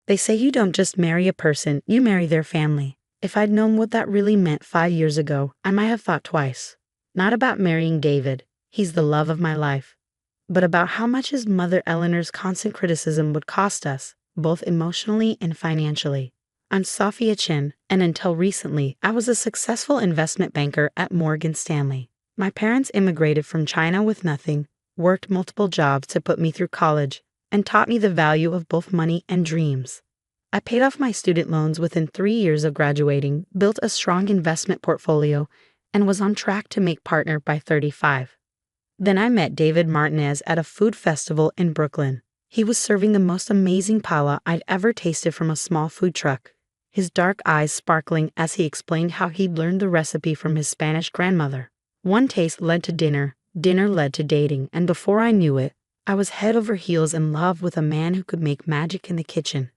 They say you don't just marry a person, you marry their family. If I'd known what that really meant 5 years ago, I might have thought twice. Not about marrying David, he's the love of my life, but about how much his mother Eleanor's constant criticism would cost us, both emotionally and financially. I'm Sophia Chin, and until recently, I was a successful investment banker at Morgan Stanley. My parents immigrated from China with nothing, worked multiple jobs to put me through college, and taught me the value of both money and dreams. I paid off my student loans within 3 years of graduating, built a strong investment portfolio, and was on track to make partner by 35. Then I met David Martinez at a food festival in Brooklyn. He was serving the most amazing paella I'd ever tasted from a small food truck, his dark eyes sparkling as he explained how he'd learned the recipe from his Spanish grandmother. One taste led to dinner, dinner led to dating, and before I knew it, I was head over heels in love with a man who could make magic in the kitchen.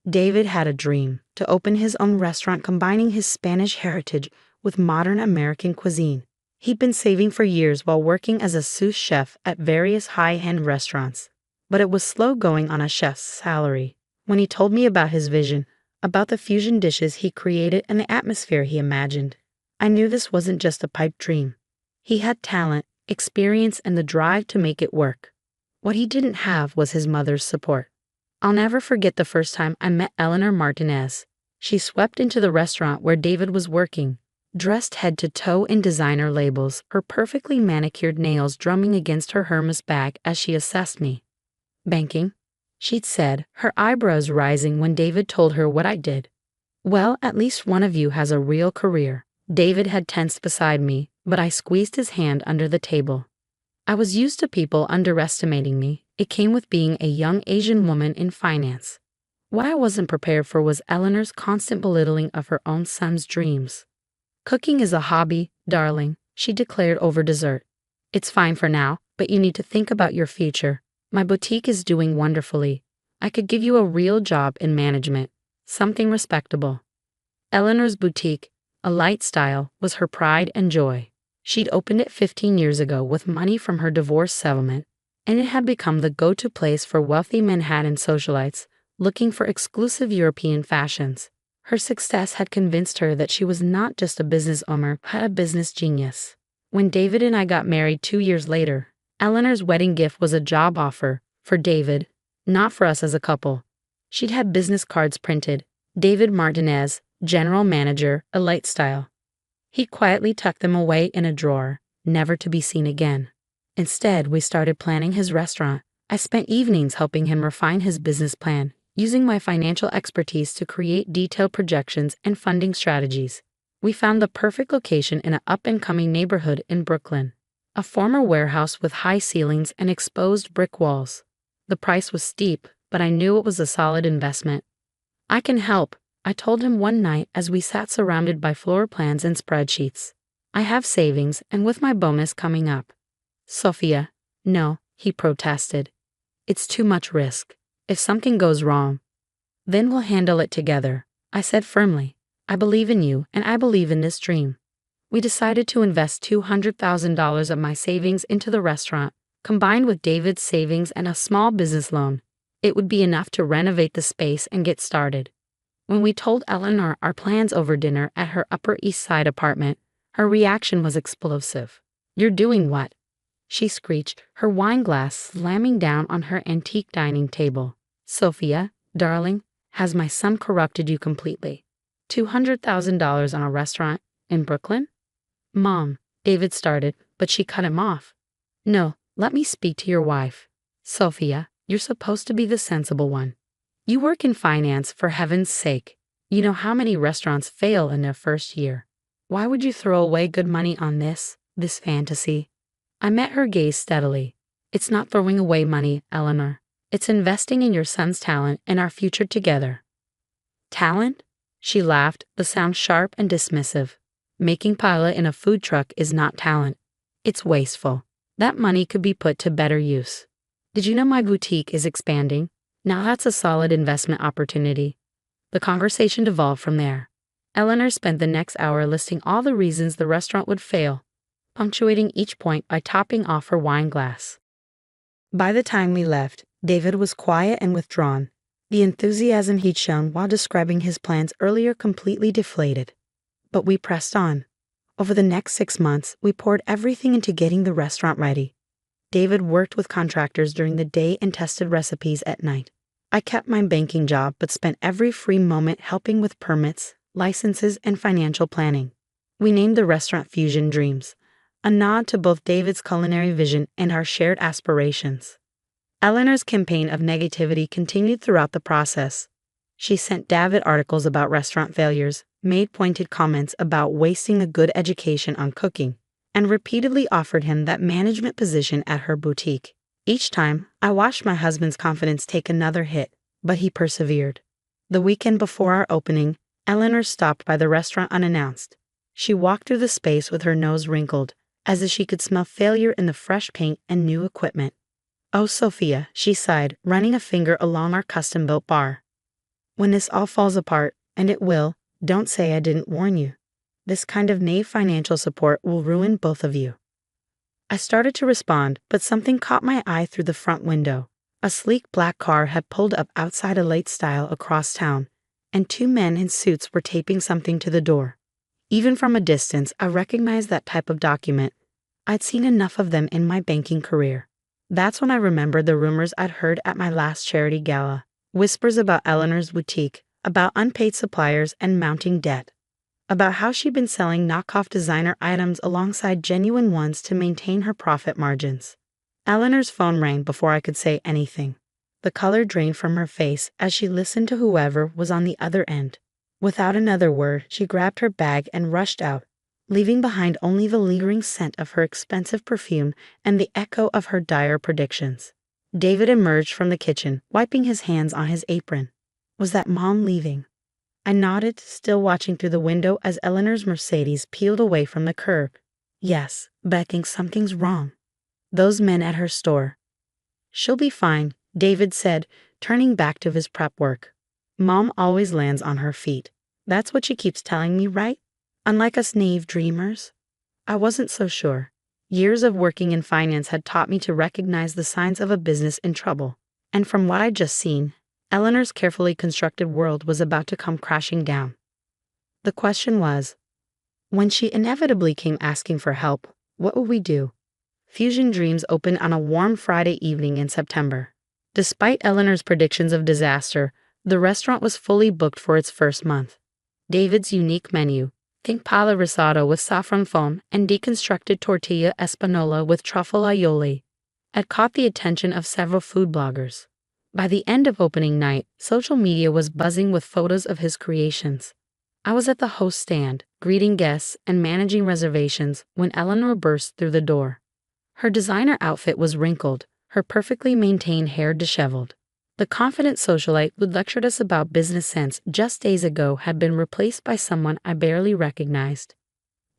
David had a dream to open his own restaurant combining his Spanish heritage with modern American cuisine. He'd been saving for years while working as a sous chef at various high-end restaurants, but it was slow going on a chef's salary. When he told me about his vision, about the fusion dishes he created and the atmosphere he imagined, I knew this wasn't just a pipe dream. He had talent, experience, and the drive to make it work. What he didn't have was his mother's support. I'll never forget the first time I met Eleanor Martinez. She swept into the restaurant where David was working, dressed head to toe in designer labels, her perfectly manicured nails drumming against her Hermes bag as she assessed me. "Banking?" she'd said, her eyebrows rising when David told her what I did. "Well, at least one of you has a real career." David had tensed beside me, but I squeezed his hand under the table. I was used to people underestimating me. It came with being a young Asian woman in finance. What I wasn't prepared for was Eleanor's constant belittling of her own son's dreams. "Cooking is a hobby, darling," she declared over dessert. "It's fine for now, but you need to think about your future. My boutique is doing wonderfully. I could give you a real job in management, something respectable." Eleanor's boutique, a light style, was her pride and joy. She'd opened it 15 years ago with money from her divorce settlement, and it had become the go-to place for wealthy Manhattan socialites looking for exclusive European fashions. Her success had convinced her that she was not just a business owner, but a business genius. When David and I got married 2 years later, Eleanor's wedding gift was a job offer for David, not for us as a couple. She'd had business cards printed, David Martinez, General Manager, a light style. He quietly tucked them away in a drawer, never to be seen again. Instead, we started planning his restaurant. I spent evenings helping him refine his business plan, using my financial expertise to create detailed projections and funding strategies. We found the perfect location in an up-and-coming neighborhood in Brooklyn, a former warehouse with high ceilings and exposed brick walls. The price was steep, but I knew it was a solid investment. "I can help," I told him one night as we sat surrounded by floor plans and spreadsheets. "I have savings, and with my bonus coming up." "Sophia." "No," he protested. "It's too much risk. If something goes wrong, then we'll handle it together," I said firmly. "I believe in you, and I believe in this dream." We decided to invest $200,000 of my savings into the restaurant, combined with David's savings and a small business loan. It would be enough to renovate the space and get started. When we told Eleanor our plans over dinner at her Upper East Side apartment, her reaction was explosive. "You're doing what?" she screeched, her wine glass slamming down on her antique dining table. "Sophia, darling, has my son corrupted you completely? $200,000 on a restaurant in Brooklyn?" "Mom," David started, but she cut him off. "No, let me speak to your wife. Sophia, you're supposed to be the sensible one. You work in finance, for heaven's sake. You know how many restaurants fail in their first year. Why would you throw away good money on this fantasy?" I met her gaze steadily. "It's not throwing away money, Eleanor. It's investing in your son's talent and our future together." "Talent?" She laughed, the sound sharp and dismissive. "Making paella in a food truck is not talent. It's wasteful. That money could be put to better use. Did you know my boutique is expanding? Now that's a solid investment opportunity." The conversation devolved from there. Eleanor spent the next hour listing all the reasons the restaurant would fail, punctuating each point by topping off her wine glass. By the time we left, David was quiet and withdrawn. The enthusiasm he'd shown while describing his plans earlier completely deflated. But we pressed on. Over the next 6 months, we poured everything into getting the restaurant ready. David worked with contractors during the day and tested recipes at night. I kept my banking job but spent every free moment helping with permits, licenses, and financial planning. We named the restaurant Fusion Dreams, a nod to both David's culinary vision and our shared aspirations. Eleanor's campaign of negativity continued throughout the process. She sent David articles about restaurant failures, made pointed comments about wasting a good education on cooking, and repeatedly offered him that management position at her boutique. Each time, I watched my husband's confidence take another hit, but he persevered. The weekend before our opening, Eleanor stopped by the restaurant unannounced. She walked through the space with her nose wrinkled, as if she could smell failure in the fresh paint and new equipment. "Oh, Sophia," she sighed, running a finger along our custom-built bar. "When this all falls apart, and it will, don't say I didn't warn you. This kind of naive financial support will ruin both of you." I started to respond, but something caught my eye through the front window. A sleek black car had pulled up outside a late style across town, and two men in suits were taping something to the door. Even from a distance, I recognized that type of document. I'd seen enough of them in my banking career. That's when I remembered the rumors I'd heard at my last charity gala. Whispers about Eleanor's boutique, about unpaid suppliers and mounting debt. About how she'd been selling knockoff designer items alongside genuine ones to maintain her profit margins. Eleanor's phone rang before I could say anything. The color drained from her face as she listened to whoever was on the other end. Without another word, she grabbed her bag and rushed out, leaving behind only the lingering scent of her expensive perfume and the echo of her dire predictions. David emerged from the kitchen, wiping his hands on his apron. Was that Mom leaving? I nodded, still watching through the window as Eleanor's Mercedes peeled away from the curb. Yes, but I think something's wrong. Those men at her store. "She'll be fine," David said, turning back to his prep work. "Mom always lands on her feet. That's what she keeps telling me, right? Unlike us naive dreamers." I wasn't so sure. Years of working in finance had taught me to recognize the signs of a business in trouble. And from what I'd just seen, Eleanor's carefully constructed world was about to come crashing down. The question was, when she inevitably came asking for help, what would we do? Fusion Dreams opened on a warm Friday evening in September. Despite Eleanor's predictions of disaster, the restaurant was fully booked for its first month. David's unique menu, think pala risotto with saffron foam and deconstructed tortilla espanola with truffle aioli, had caught the attention of several food bloggers. By the end of opening night, social media was buzzing with photos of his creations. I was at the host stand, greeting guests and managing reservations when Eleanor burst through the door. Her designer outfit was wrinkled, her perfectly maintained hair disheveled. The confident socialite who lectured us about business sense just days ago had been replaced by someone I barely recognized.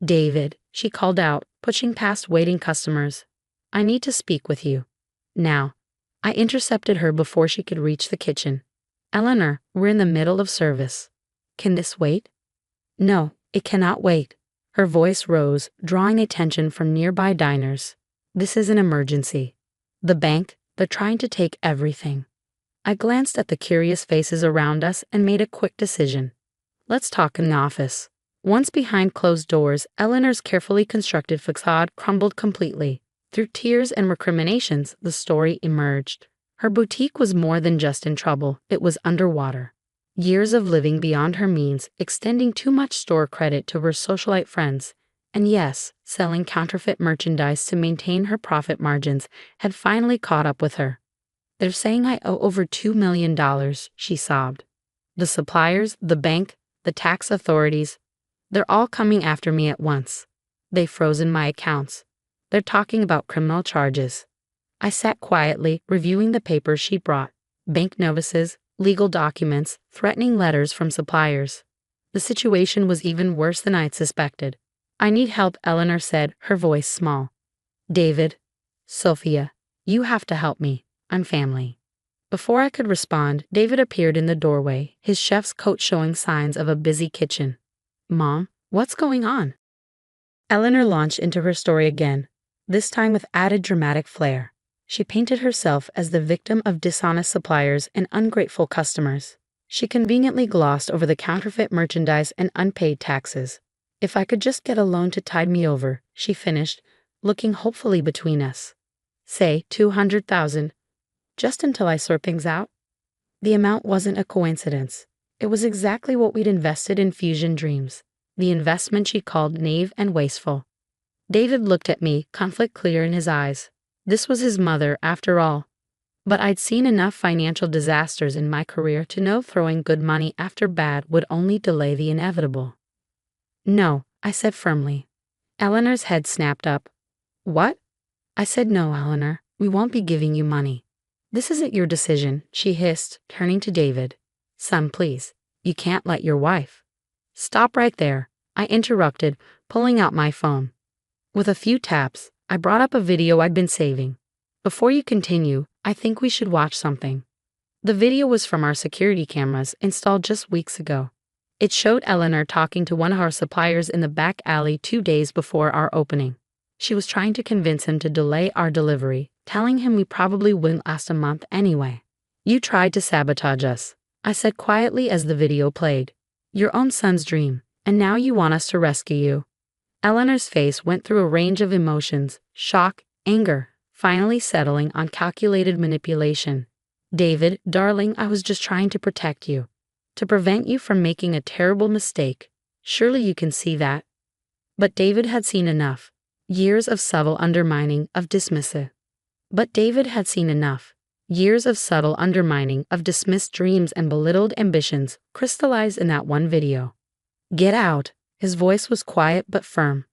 "David," she called out, pushing past waiting customers. "I need to speak with you. Now." I intercepted her before she could reach the kitchen. "Eleanor, we're in the middle of service. Can this wait?" "No, it cannot wait." Her voice rose, drawing attention from nearby diners. "This is an emergency. The bank, they're trying to take everything." I glanced at the curious faces around us and made a quick decision. "Let's talk in the office." Once behind closed doors, Eleanor's carefully constructed facade crumbled completely. Through tears and recriminations, the story emerged. Her boutique was more than just in trouble, it was underwater. Years of living beyond her means, extending too much store credit to her socialite friends, and yes, selling counterfeit merchandise to maintain her profit margins, had finally caught up with her. "They're saying I owe over $2 million, she sobbed. "The suppliers, the bank, the tax authorities, they're all coming after me at once. They've frozen my accounts. They're talking about criminal charges." I sat quietly, reviewing the papers she brought, bank notices, legal documents, threatening letters from suppliers. The situation was even worse than I'd suspected. "I need help," Eleanor said, her voice small. "David, Sophia, you have to help me. I'm family." Before I could respond, David appeared in the doorway, his chef's coat showing signs of a busy kitchen. "Mom, what's going on?" Eleanor launched into her story again, this time with added dramatic flair. She painted herself as the victim of dishonest suppliers and ungrateful customers. She conveniently glossed over the counterfeit merchandise and unpaid taxes. If I could just get a loan to tide me over, she finished, looking hopefully between us. Say, 200,000. Just until I sort things out. The amount wasn't a coincidence. It was exactly what we'd invested in Fusion Dreams, the investment she called naive and wasteful. David looked at me, conflict clear in his eyes. This was his mother, after all. But I'd seen enough financial disasters in my career to know throwing good money after bad would only delay the inevitable. No, I said firmly. Eleanor's head snapped up. What? I said no, Eleanor, we won't be giving you money. This isn't your decision, she hissed, turning to David. Son, please, you can't let your wife. Stop right there, I interrupted, pulling out my phone. With a few taps, I brought up a video I'd been saving. Before you continue, I think we should watch something. The video was from our security cameras installed just weeks ago. It showed Eleanor talking to one of our suppliers in the back alley 2 days before our opening. She was trying to convince him to delay our delivery, telling him we probably wouldn't last a month anyway. You tried to sabotage us, I said quietly as the video played. Your own son's dream, and now you want us to rescue you. Eleanor's face went through a range of emotions, shock, anger, finally settling on calculated manipulation. David, darling, I was just trying to protect you. To prevent you from making a terrible mistake. Surely you can see that. But David had seen enough. Years of subtle undermining, of dismissive. But David had seen enough. Years of subtle undermining of dismissed dreams and belittled ambitions crystallized in that one video. Get out. His voice was quiet but firm.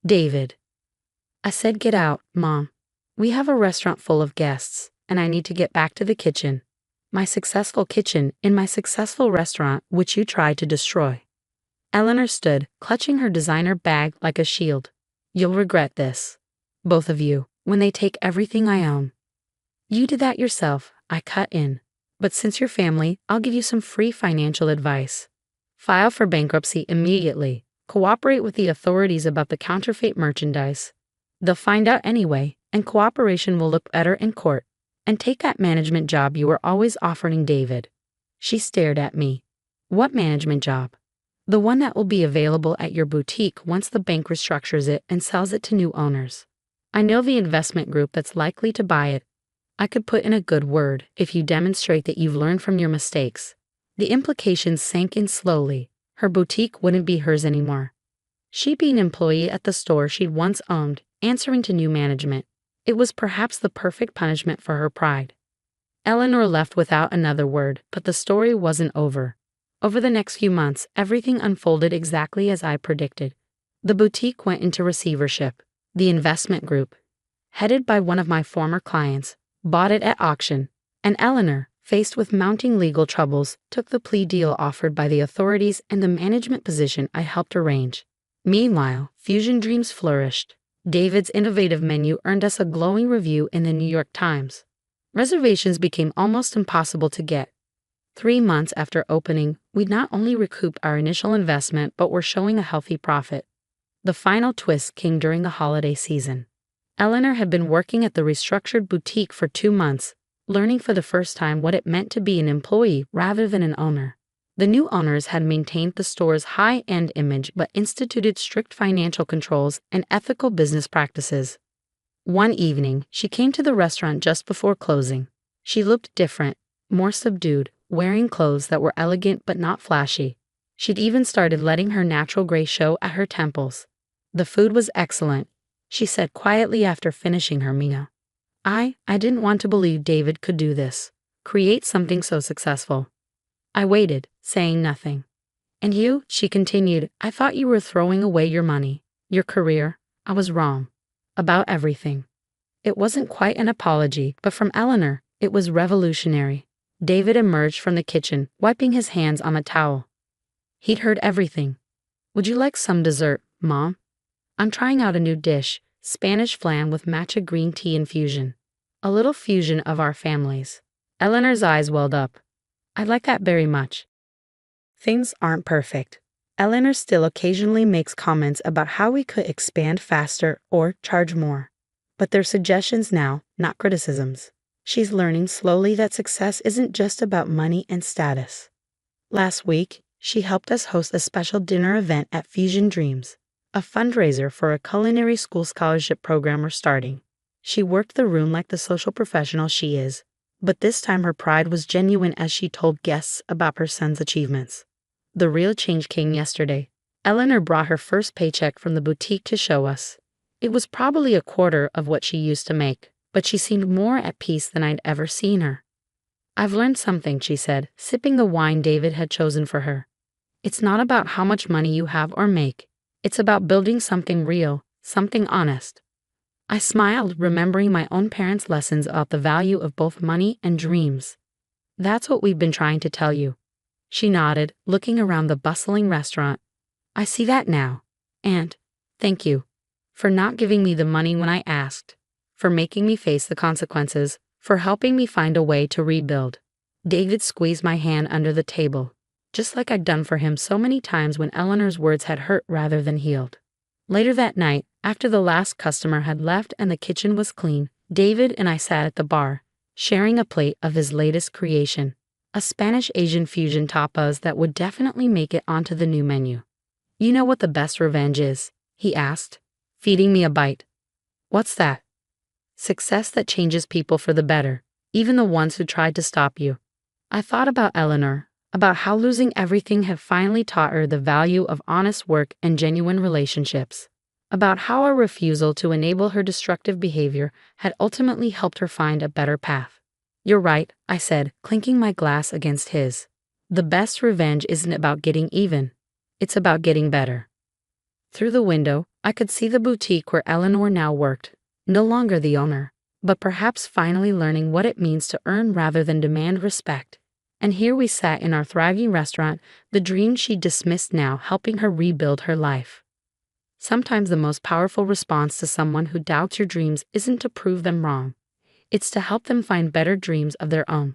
David. I said get out, Mom. We have a restaurant full of guests, and I need to get back to the kitchen. My successful kitchen in my successful restaurant which you tried to destroy. Eleanor stood, clutching her designer bag like a shield. You'll regret this. Both of you, when they take everything I own. You did that yourself, I cut in. But since you're family, I'll give you some free financial advice. File for bankruptcy immediately. Cooperate with the authorities about the counterfeit merchandise. They'll find out anyway, and cooperation will look better in court. And take that management job you were always offering David. She stared at me. What management job? The one that will be available at your boutique once the bank restructures it and sells it to new owners. I know the investment group that's likely to buy it. I could put in a good word if you demonstrate that you've learned from your mistakes. The implications sank in slowly. Her boutique wouldn't be hers anymore. She'd be an employee at the store she'd once owned, answering to new management. It was perhaps the perfect punishment for her pride. Eleanor left without another word, but the story wasn't over. Over the next few months, everything unfolded exactly as I predicted. The boutique went into receivership. The investment group, headed by one of my former clients, bought it at auction, and Eleanor, faced with mounting legal troubles, took the plea deal offered by the authorities and the management position I helped arrange. Meanwhile, Fusion Dreams flourished. David's innovative menu earned us a glowing review in the New York Times. Reservations became almost impossible to get. 3 months after opening, we'd not only recouped our initial investment but were showing a healthy profit. The final twist came during the holiday season. Eleanor had been working at the restructured boutique for 2 months, learning for the first time what it meant to be an employee rather than an owner. The new owners had maintained the store's high-end image but instituted strict financial controls and ethical business practices. One evening, she came to the restaurant just before closing. She looked different, more subdued, wearing clothes that were elegant but not flashy. She'd even started letting her natural gray show at her temples. The food was excellent, she said quietly after finishing her meal. I didn't want to believe David could do this, create something so successful. I waited, saying nothing. And you, she continued, I thought you were throwing away your money, your career. I was wrong. About everything. It wasn't quite an apology, but from Eleanor, it was revolutionary. David emerged from the kitchen, wiping his hands on a towel. He'd heard everything. Would you like some dessert, Mom? I'm trying out a new dish, Spanish flan with matcha green tea infusion. A little fusion of our families. Eleanor's eyes welled up. I like that very much. Things aren't perfect. Eleanor still occasionally makes comments about how we could expand faster or charge more. But they're suggestions now, not criticisms. She's learning slowly that success isn't just about money and status. Last week, she helped us host a special dinner event at Fusion Dreams, a fundraiser for a culinary school scholarship program we're starting. She worked the room like the social professional she is, but this time her pride was genuine as she told guests about her son's achievements. The real change came yesterday. Eleanor brought her first paycheck from the boutique to show us. It was probably a quarter of what she used to make, but she seemed more at peace than I'd ever seen her. "I've learned something," she said, sipping the wine David had chosen for her. "It's not about how much money you have or make. It's about building something real, something honest." I smiled, remembering my own parents' lessons about the value of both money and dreams. "That's what we've been trying to tell you." She nodded, looking around the bustling restaurant. "I see that now. And thank you for not giving me the money when I asked, for making me face the consequences, for helping me find a way to rebuild." David squeezed my hand under the table, just like I'd done for him so many times when Eleanor's words had hurt rather than healed. Later that night, after the last customer had left and the kitchen was clean, David and I sat at the bar, sharing a plate of his latest creation, a Spanish-Asian fusion tapas that would definitely make it onto the new menu. "You know what the best revenge is?" he asked, feeding me a bite. "What's that?" "Success that changes people for the better, even the ones who tried to stop you." I thought about Eleanor, about how losing everything had finally taught her the value of honest work and genuine relationships, about how our refusal to enable her destructive behavior had ultimately helped her find a better path. "You're right," I said, clinking my glass against his. "The best revenge isn't about getting even. It's about getting better." Through the window, I could see the boutique where Eleanor now worked, no longer the owner, but perhaps finally learning what it means to earn rather than demand respect. And here we sat in our thriving restaurant, the dream she dismissed now helping her rebuild her life. Sometimes the most powerful response to someone who doubts your dreams isn't to prove them wrong. It's to help them find better dreams of their own.